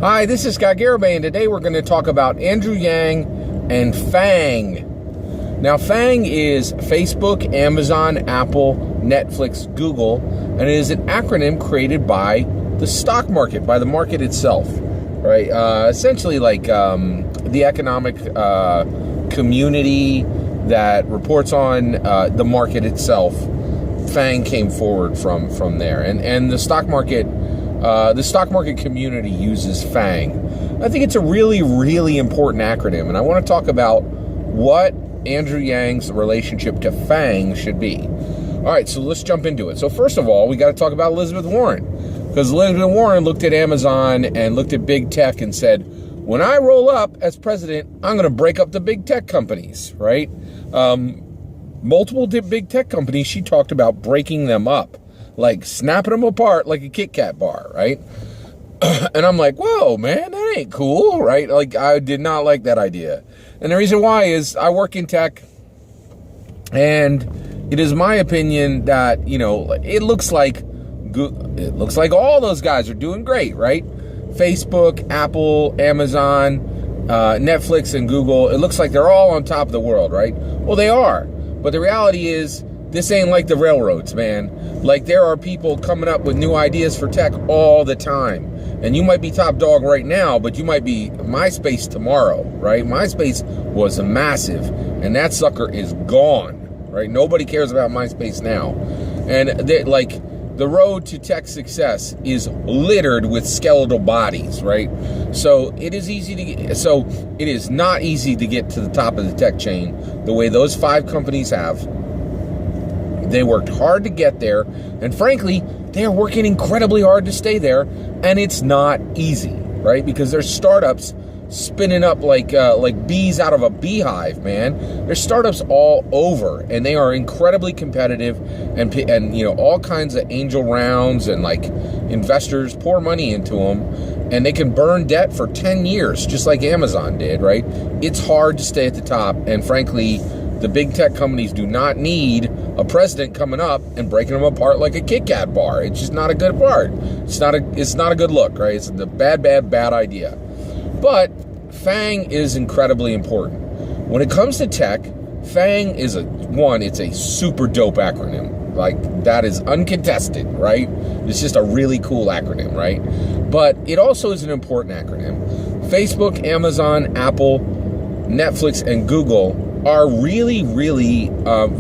Hi, this is Scott Garibay, and today we're going to talk about Andrew Yang and FAANG. Now, FAANG is Facebook, Amazon, Apple, Netflix, Google, and it is an acronym created by the stock market, by the market itself, right? Essentially like the economic community that reports on the market itself. FAANG came forward from there, and the stock market community uses FAANG. I think it's a really, really important acronym, and I want to talk about what Andrew Yang's relationship to FAANG should be. All right, so let's jump into it. So first of all, we got to talk about Elizabeth Warren, because Elizabeth Warren looked at Amazon and looked at big tech and said, when I roll up as president, I'm going to break up the big tech companies, right? Multiple big tech companies, she talked about breaking them up, like snapping them apart like a Kit Kat bar, right? And I'm like, whoa, man, that ain't cool, right? Like, I did not like that idea. And the reason why is I work in tech, and it is my opinion that, you know, it looks like all those guys are doing great, right? Facebook, Apple, Amazon, Netflix, and Google, it looks like they're all on top of the world, right? Well, they are. But the reality is, this ain't like the railroads, man. Like, there are people coming up with new ideas for tech all the time. And you might be top dog right now, but you might be MySpace tomorrow, right? MySpace was massive, and that sucker is gone, right? Nobody cares about MySpace now. And the road to tech success is littered with skeletal bodies, right? So it is not easy to get to the top of the tech chain the way those 5 companies have. They worked hard to get there, and frankly, they are working incredibly hard to stay there, and it's not easy, right? Because there's startups spinning up like bees out of a beehive, man. There's startups all over, and they are incredibly competitive, and you know, all kinds of angel rounds and like investors pour money into them, and they can burn debt for 10 years, just like Amazon did, right? It's hard to stay at the top, and frankly, the big tech companies do not need a president coming up and breaking them apart like a Kit Kat bar. It's just not a good part. It's not a good look, right? It's a bad idea. But FAANG is incredibly important. When it comes to tech, FAANG is it's a super dope acronym. Like, that is uncontested, right? It's just a really cool acronym, right? But it also is an important acronym. Facebook, Amazon, Apple, Netflix, and Google are really, really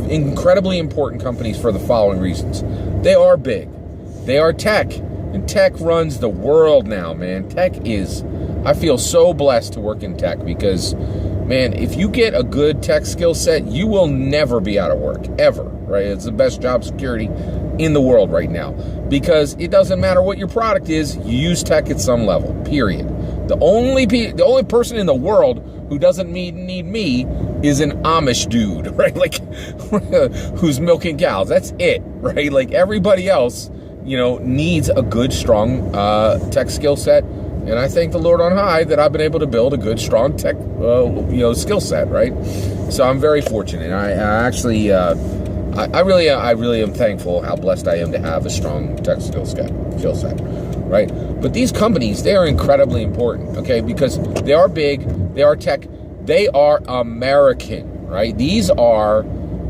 incredibly important companies for the following reasons. They are big. They are tech. And tech runs the world now, man. I feel so blessed to work in tech because, man, if you get a good tech skill set, you will never be out of work, ever, right? It's the best job security in the world right now because it doesn't matter what your product is, you use tech at some level, period. The only person in the world who doesn't need me is an Amish dude, right? Like, who's milking cows. That's it, right? Like, everybody else, you know, needs a good, strong tech skill set. And I thank the Lord on high that I've been able to build a good, strong tech, skill set, right? So I'm very fortunate. I really am thankful how blessed I am to have a strong tech skill set, right? But these companies, they are incredibly important, okay? Because they are big, they are tech, they are American, right? These are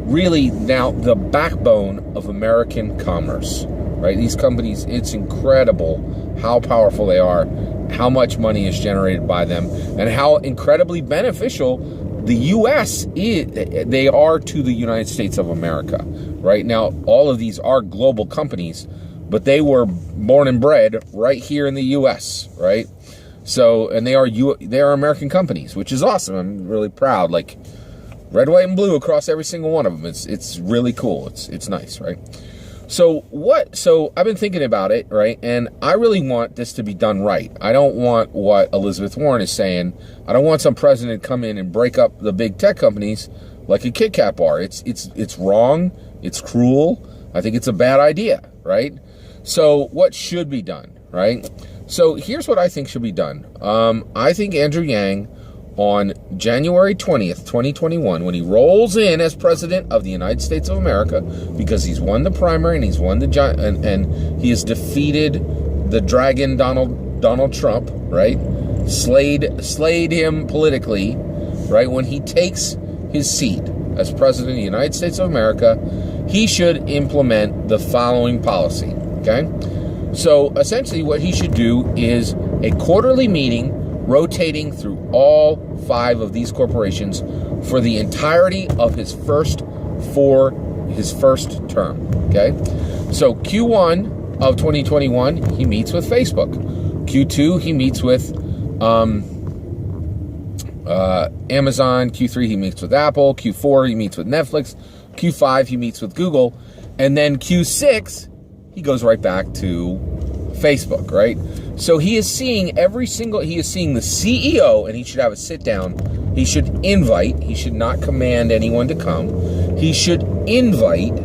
really now the backbone of American commerce, right? These companies, it's incredible how powerful they are, how much money is generated by them, and how incredibly beneficial the U.S. they are to the United States of America. Right now, all of these are global companies, but they were born and bred right here in the U.S. Right, so and they are American companies, which is awesome. I'm really proud. Like, red, white, and blue across every single one of them. It's really cool. It's nice, right? So I've been thinking about it, right? And I really want this to be done right. I don't want what Elizabeth Warren is saying. I don't want some president to come in and break up the big tech companies like a Kit Kat bar. It's wrong. It's cruel. I think it's a bad idea, right? So what should be done, right? So here's what I think should be done. I think Andrew Yang, on January 20th, 2021, when he rolls in as president of the United States of America, because he's won the primary and he's won the and he has defeated the dragon Donald Donald Trump, right, slayed him politically, right, when he takes his seat as President of the United States of America, he should implement the following policy, okay? So essentially what he should do is a quarterly meeting rotating through all 5 of these corporations for the entirety of his first term, okay? So Q1 of 2021, he meets with Facebook. Q2, he meets with Amazon. Q3, he meets with Apple. Q4, he meets with Netflix. Q5, he meets with Google. And then Q6, he goes right back to Facebook, right? So he is seeing the CEO, and he should have a sit down. He should invite, he should not command anyone to come. He should invite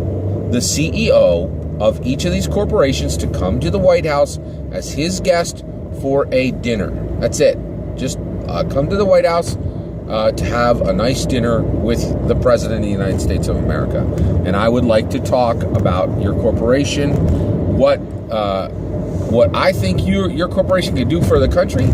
the CEO of each of these corporations to come to the White House as his guest for a dinner. That's it. Just come to the White House to have a nice dinner with the President of the United States of America. And I would like to talk about your corporation, what I think your corporation can do for the country,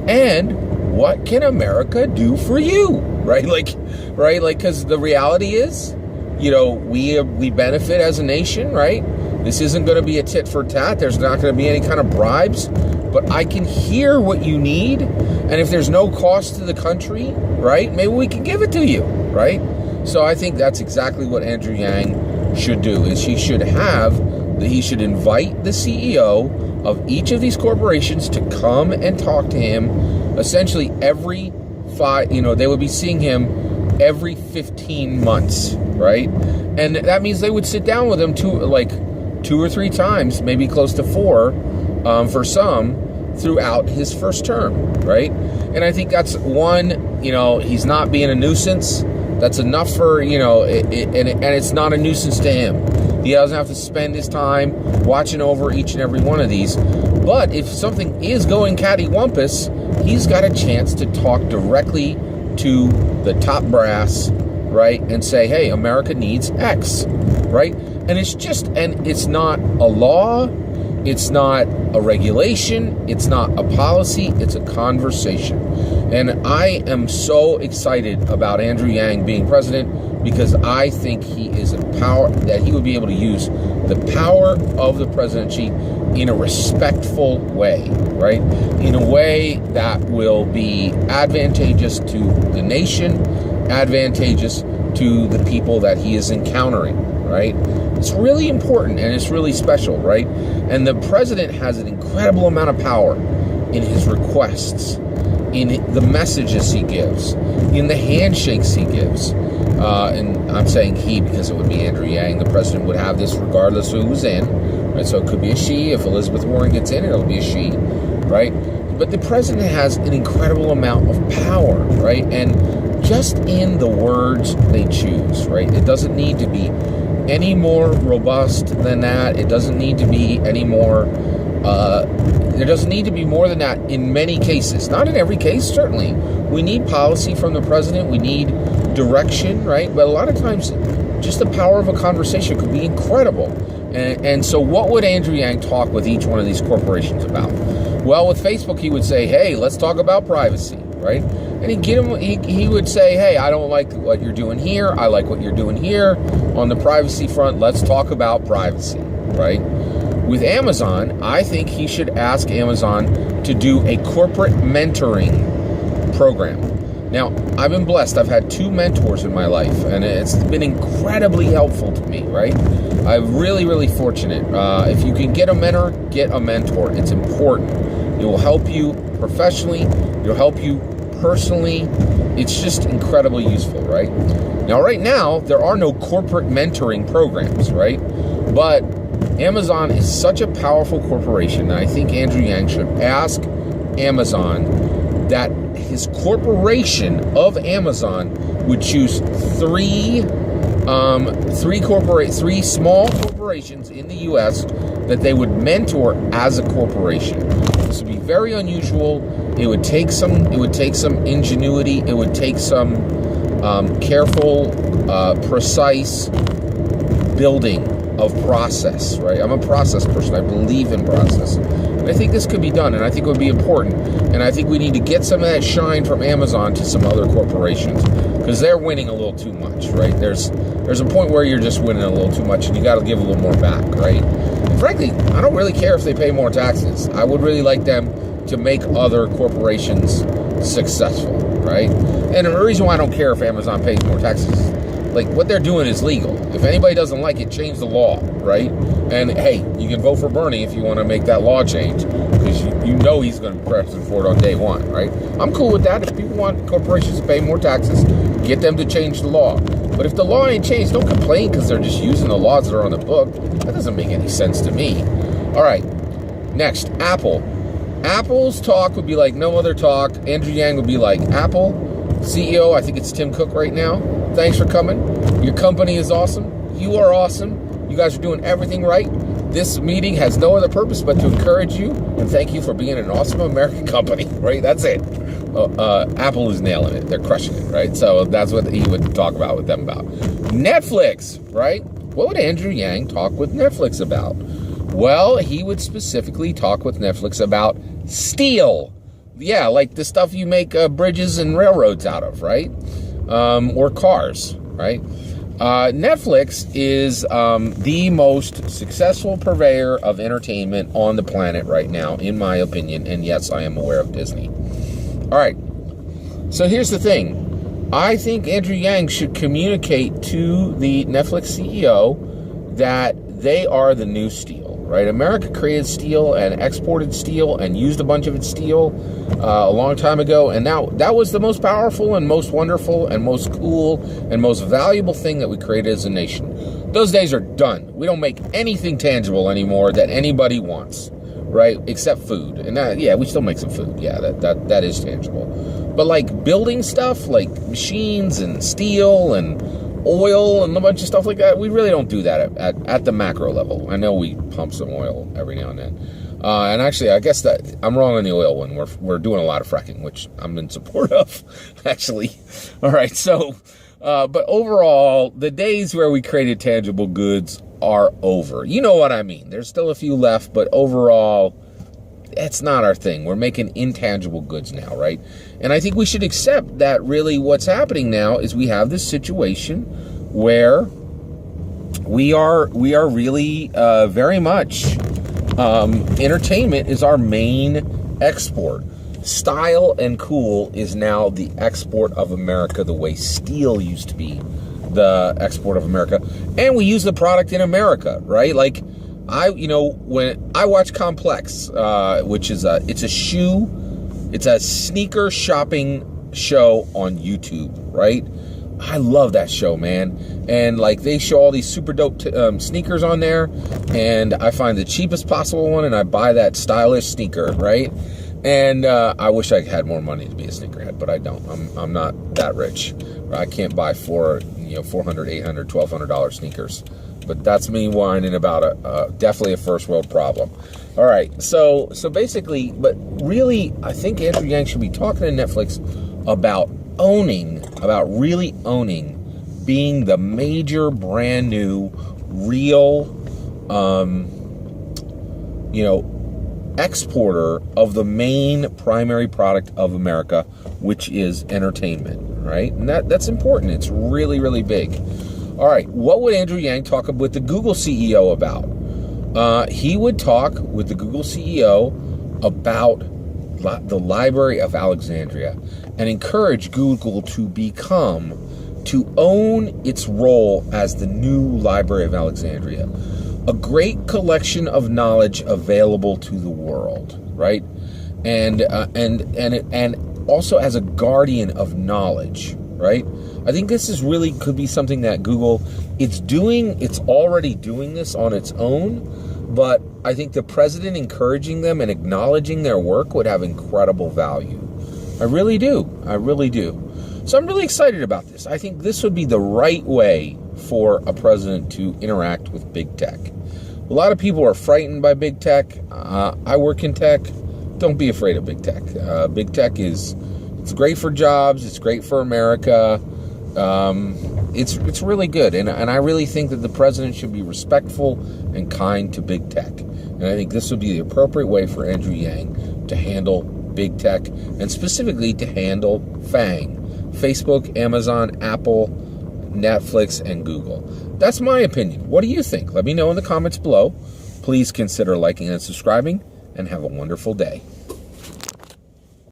and what can America do for you, right? Because the reality is, we benefit as a nation, right? This isn't going to be a tit for tat. There's not going to be any kind of bribes, but I can hear what you need. And if there's no cost to the country, right, maybe we can give it to you, right? So I think that's exactly what Andrew Yang should do, is he should invite the CEO of each of these corporations to come and talk to him essentially every 5, they would be seeing him every 15 months, right? And that means they would sit down with him 2 or 3 times, maybe close to 4 for some, throughout his first term, right? And I think that's one, he's not being a nuisance. That's enough for, and it's not a nuisance to him. He doesn't have to spend his time watching over each and every one of these. But if something is going cattywampus, he's got a chance to talk directly to the top brass, right? And say, hey, America needs X, right? And it's not a law, it's not a regulation, it's not a policy, it's a conversation. And I am so excited about Andrew Yang being president, because I think he is that he would be able to use the power of the presidency in a respectful way, right? In a way that will be advantageous to the nation, advantageous to the people that he is encountering, right? It's really important and it's really special, right? And the president has an incredible amount of power in his requests, in the messages he gives, in the handshakes he gives. And I'm saying he because it would be Andrew Yang. The president would have this regardless of who's in, right? So it could be a she. If Elizabeth Warren gets in, it'll be a she, right? But the president has an incredible amount of power, right? And just in the words they choose, right? It doesn't need to be any more robust than that. It doesn't need to be any more, there doesn't need to be more than that in many cases. Not in every case, certainly. We need policy from the president. We need direction, right? But a lot of times, just the power of a conversation could be incredible. And so what would Andrew Yang talk with each one of these corporations about? Well, with Facebook, he would say, hey, let's talk about privacy, right? And he would say, hey, I don't like what you're doing here. I like what you're doing here. On the privacy front, let's talk about privacy, right? With Amazon, I think he should ask Amazon to do a corporate mentoring program. Now, I've been blessed. I've had 2 mentors in my life, and it's been incredibly helpful to me, right? I'm really, really fortunate. If you can get a mentor, get a mentor. It's important. It will help you professionally. It'll help you personally. It's just incredibly useful, right? Now, right now, there are no corporate mentoring programs, right? But Amazon is such a powerful corporation that I think Andrew Yang should ask Amazon that his corporation of Amazon would choose 3 small corporations in the U.S. that they would mentor as a corporation. This would be very unusual. It would take some ingenuity. It would take some careful, precise building of process, right? I'm a process person. I believe in process. And I think this could be done, and I think it would be important. And I think we need to get some of that shine from Amazon to some other corporations, because they're winning a little too much, right? There's a point where you're just winning a little too much, and you got to give a little more back, right? And frankly, I don't really care if they pay more taxes. I would really like them to make other corporations successful, right? And the reason why I don't care if Amazon pays more taxes is, like, what they're doing is legal. If anybody doesn't like it, change the law, right? And hey, you can vote for Bernie if you want to make that law change, because you know he's going to be president for it on day one, right? I'm cool with that. If people want corporations to pay more taxes, get them to change the law. But if the law ain't changed, don't complain because they're just using the laws that are on the book. That doesn't make any sense to me. All right, next, Apple. Apple's talk would be like no other talk. Andrew Yang would be like, Apple CEO, I think it's Tim Cook right now. Thanks for coming. Your company is awesome. You are awesome. You guys are doing everything right. This meeting has no other purpose but to encourage you and thank you for being an awesome American company, right? That's it. Apple is nailing it. They're crushing it, right? So that's what he would talk about with them about. Netflix, right? What would Andrew Yang talk with Netflix about? Well, he would specifically talk with Netflix about steel. Yeah, like the stuff you make bridges and railroads out of, right? Or cars, right? Netflix is the most successful purveyor of entertainment on the planet right now, in my opinion. And yes, I am aware of Disney. All right. So here's the thing. I think Andrew Yang should communicate to the Netflix CEO that they are the new steel, right? America created steel and exported steel and used a bunch of its steel a long time ago. And now that was the most powerful and most wonderful and most cool and most valuable thing that we created as a nation. Those days are done. We don't make anything tangible anymore that anybody wants, right? Except food. And that, yeah, we still make some food. Yeah, that is tangible. But like building stuff, like machines and steel and oil and a bunch of stuff like that, we really don't do that at the macro level. I know we pump some oil every now and then. And actually, I guess that I'm wrong on the oil one. We're doing a lot of fracking, which I'm in support of, actually. All right, so, but overall, the days where we created tangible goods are over. You know what I mean. There's still a few left, but overall, that's not our thing. We're making intangible goods now, right? And I think we should accept that really what's happening now is we have this situation where we are really very much entertainment is our main export. Style and cool is now the export of America, the way steel used to be the export of America. And we use the product in America, right? Like when I watch Complex, which is it's a sneaker shopping show on YouTube, right? I love that show, man. And like they show all these super dope sneakers on there, and I find the cheapest possible one, and I buy that stylish sneaker, right? And I wish I had more money to be a sneakerhead, but I don't. I'm not that rich. I can't buy $400, $800, $1,200 sneakers. But that's me whining about definitely a first world problem. All right, so basically, but really, I think Andrew Yang should be talking to Netflix about really owning, being the major, brand new, real, exporter of the main primary product of America, which is entertainment, right? And that's important. It's really, really big. All right, what would Andrew Yang talk with the Google CEO about? He would talk with the Google CEO about the Library of Alexandria and encourage Google to own its role as the new Library of Alexandria. A great collection of knowledge available to the world, right? And also as a guardian of knowledge, right? I think this is really could be something that Google, it's already doing this on its own, but I think the president encouraging them and acknowledging their work would have incredible value. I really do. So I'm really excited about this. I think this would be the right way for a president to interact with big tech. A lot of people are frightened by big tech. I work in tech. Don't be afraid of big tech. Big tech it's great for jobs. It's great for America. It's really good, and I really think that the president should be respectful and kind to big tech. And And I think this would be the appropriate way for Andrew Yang to handle big tech, and specifically to handle FAANG. Facebook, Amazon, Apple, Netflix, and Google. That's my opinion. What do you think? Let me know in the comments below. Please consider liking and subscribing, and have a wonderful day.